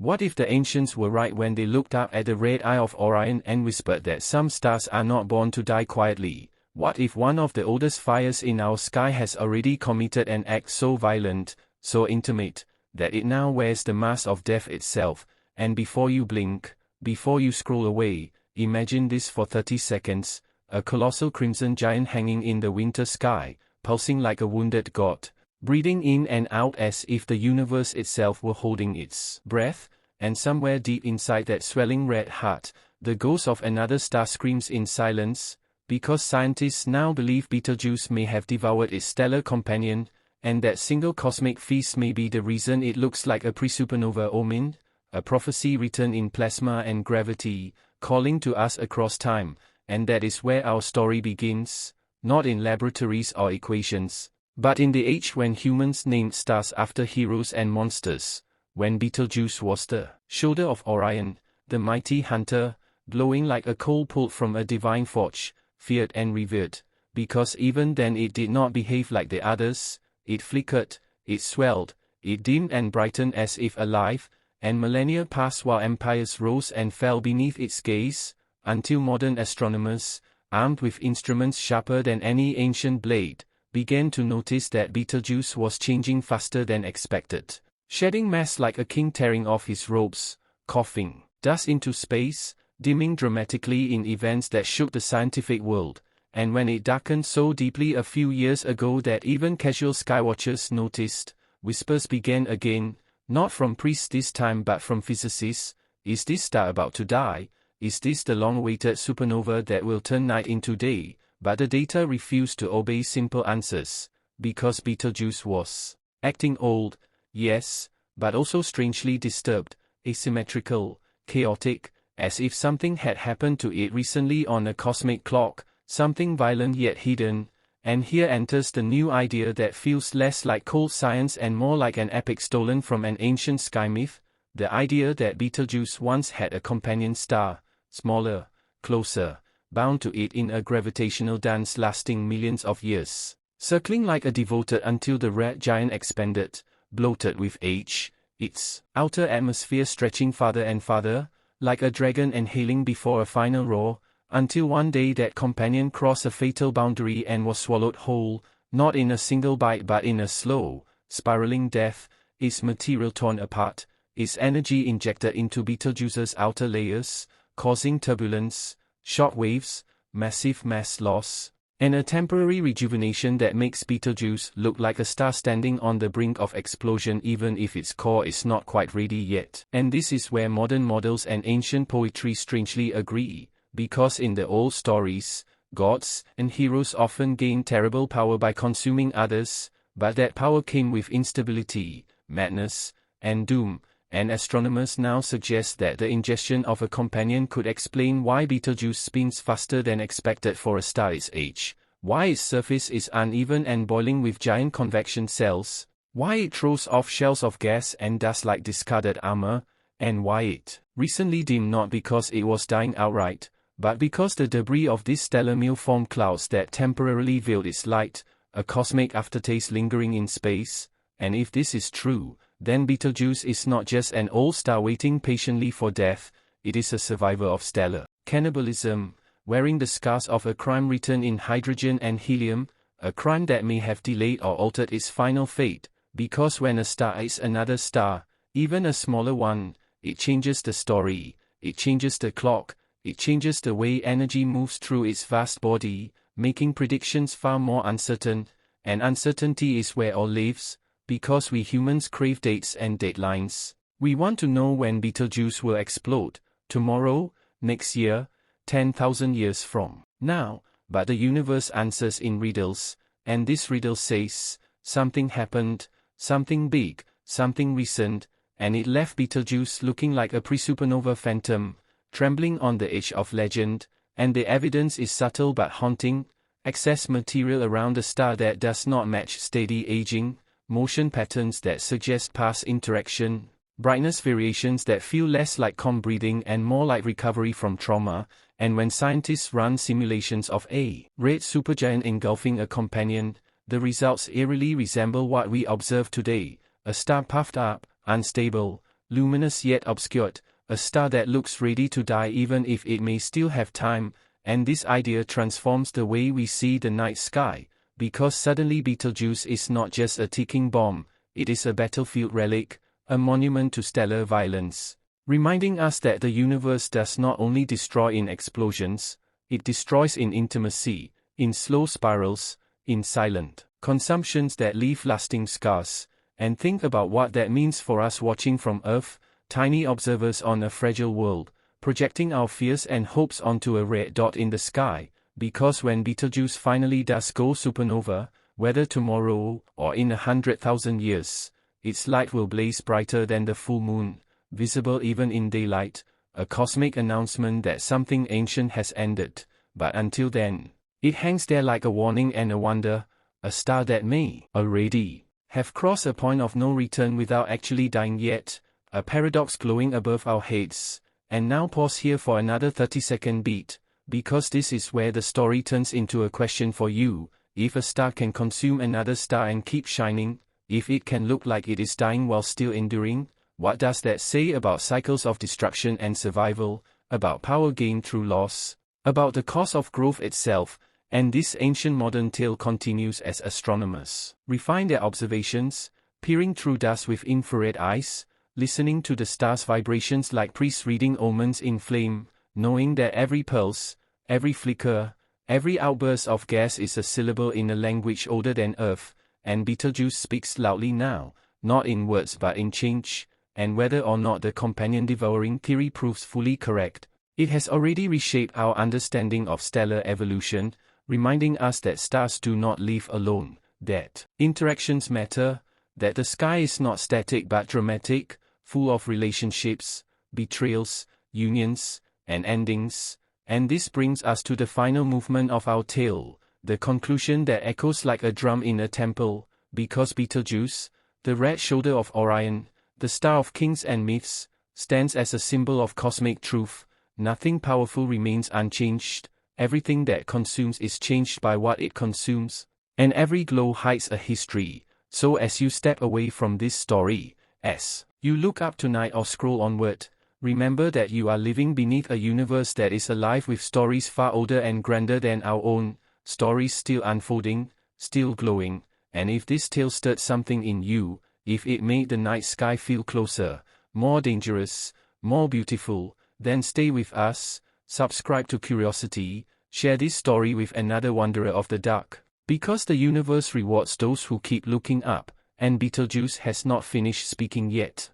What if the ancients were right when they looked up at the red eye of Orion and whispered that some stars are not born to die quietly? What if one of the oldest fires in our sky has already committed an act so violent, so intimate, that it now wears the mask of death itself, and before you blink, before you scroll away, imagine this for 30 seconds, a colossal crimson giant hanging in the winter sky, pulsing like a wounded god, breathing in and out as if the universe itself were holding its breath, and somewhere deep inside that swelling red heart, the ghost of another star screams in silence, because scientists now believe Betelgeuse may have devoured its stellar companion, and that single cosmic feast may be the reason it looks like a pre-supernova omen, a prophecy written in plasma and gravity, calling to us across time, and that is where our story begins, not in laboratories or equations, but in the age when humans named stars after heroes and monsters, when Betelgeuse was the shoulder of Orion, the mighty hunter, glowing like a coal pulled from a divine forge, feared and revered, because even then it did not behave like the others, it flickered, it swelled, it dimmed and brightened as if alive, and millennia passed while empires rose and fell beneath its gaze, until modern astronomers, armed with instruments sharper than any ancient blade, began to notice that Betelgeuse was changing faster than expected, shedding mass like a king tearing off his robes, coughing dust into space, dimming dramatically in events that shook the scientific world, and when it darkened so deeply a few years ago that even casual skywatchers noticed, whispers began again, not from priests this time but from physicists. Is this star about to die? Is this the long-awaited supernova that will turn night into day? But the data refused to obey simple answers, because Betelgeuse was acting old, yes, but also strangely disturbed, asymmetrical, chaotic, as if something had happened to it recently on a cosmic clock, something violent yet hidden. And here enters the new idea that feels less like cold science and more like an epic stolen from an ancient sky myth, the idea that Betelgeuse once had a companion star, smaller, closer, bound to it in a gravitational dance lasting millions of years, circling like a devoted until the red giant expanded, bloated with age, its outer atmosphere stretching farther and farther, like a dragon inhaling before a final roar, until one day that companion crossed a fatal boundary and was swallowed whole, not in a single bite but in a slow, spiraling death, its material torn apart, its energy injected into Betelgeuse's outer layers, causing turbulence, shock waves, massive mass loss, and a temporary rejuvenation that makes Betelgeuse look like a star standing on the brink of explosion even if its core is not quite ready yet. And this is where modern models and ancient poetry strangely agree. Because in the old stories, gods and heroes often gained terrible power by consuming others, but that power came with instability, madness, and doom, and astronomers now suggest that the ingestion of a companion could explain why Betelgeuse spins faster than expected for a star its age, why its surface is uneven and boiling with giant convection cells, why it throws off shells of gas and dust like discarded armor, and why it recently dimmed not because it was dying outright, but because the debris of this stellar meal formed clouds that temporarily veiled its light, a cosmic aftertaste lingering in space. And if this is true, then Betelgeuse is not just an old star waiting patiently for death, it is a survivor of stellar cannibalism, wearing the scars of a crime written in hydrogen and helium, a crime that may have delayed or altered its final fate, because when a star is another star, even a smaller one, it changes the story, it changes the clock, it changes the way energy moves through its vast body, making predictions far more uncertain, and uncertainty is where all lives, because we humans crave dates and deadlines. We want to know when Betelgeuse will explode, tomorrow, next year, 10,000 years from now, but the universe answers in riddles, and this riddle says, something happened, something big, something recent, and it left Betelgeuse looking like a pre-supernova phantom, trembling on the edge of legend, and the evidence is subtle but haunting, excess material around the star that does not match steady aging, motion patterns that suggest past interaction, brightness variations that feel less like calm breathing and more like recovery from trauma, and when scientists run simulations of a red supergiant engulfing a companion, the results eerily resemble what we observe today, a star puffed up, unstable, luminous yet obscured, a star that looks ready to die even if it may still have time, and this idea transforms the way we see the night sky, because suddenly Betelgeuse is not just a ticking bomb, it is a battlefield relic, a monument to stellar violence, reminding us that the universe does not only destroy in explosions, it destroys in intimacy, in slow spirals, in silent consumptions that leave lasting scars. And think about what that means for us watching from Earth, tiny observers on a fragile world, projecting our fears and hopes onto a red dot in the sky, because when Betelgeuse finally does go supernova, whether tomorrow or in 100,000 years, its light will blaze brighter than the full moon, visible even in daylight, a cosmic announcement that something ancient has ended. But until then, it hangs there like a warning and a wonder, a star that may already have crossed a point of no return without actually dying yet, a paradox glowing above our heads. And now pause here for another 30-second beat, because this is where the story turns into a question for you. If a star can consume another star and keep shining, if it can look like it is dying while still enduring, what does that say about cycles of destruction and survival, about power gained through loss, about the cost of growth itself? And this ancient modern tale continues as astronomers refine their observations, peering through dust with infrared eyes, listening to the stars' vibrations like priests reading omens in flame, knowing that every pulse, every flicker, every outburst of gas is a syllable in a language older than Earth, and Betelgeuse speaks loudly now, not in words but in change, and whether or not the companion devouring theory proves fully correct, it has already reshaped our understanding of stellar evolution, reminding us that stars do not live alone, that interactions matter, that the sky is not static but dramatic, full of relationships, betrayals, unions, and endings. And this brings us to the final movement of our tale, the conclusion that echoes like a drum in a temple, because Betelgeuse, the red shoulder of Orion, the star of kings and myths, stands as a symbol of cosmic truth. Nothing powerful remains unchanged, everything that consumes is changed by what it consumes, and every glow hides a history. So as you step away from this story, as you look up tonight or scroll onward, remember that you are living beneath a universe that is alive with stories far older and grander than our own, stories still unfolding, still glowing. And if this tale stirred something in you, if it made the night sky feel closer, more dangerous, more beautiful, then stay with us, subscribe to Curiosity, share this story with another wanderer of the dark, because the universe rewards those who keep looking up, and Betelgeuse has not finished speaking yet.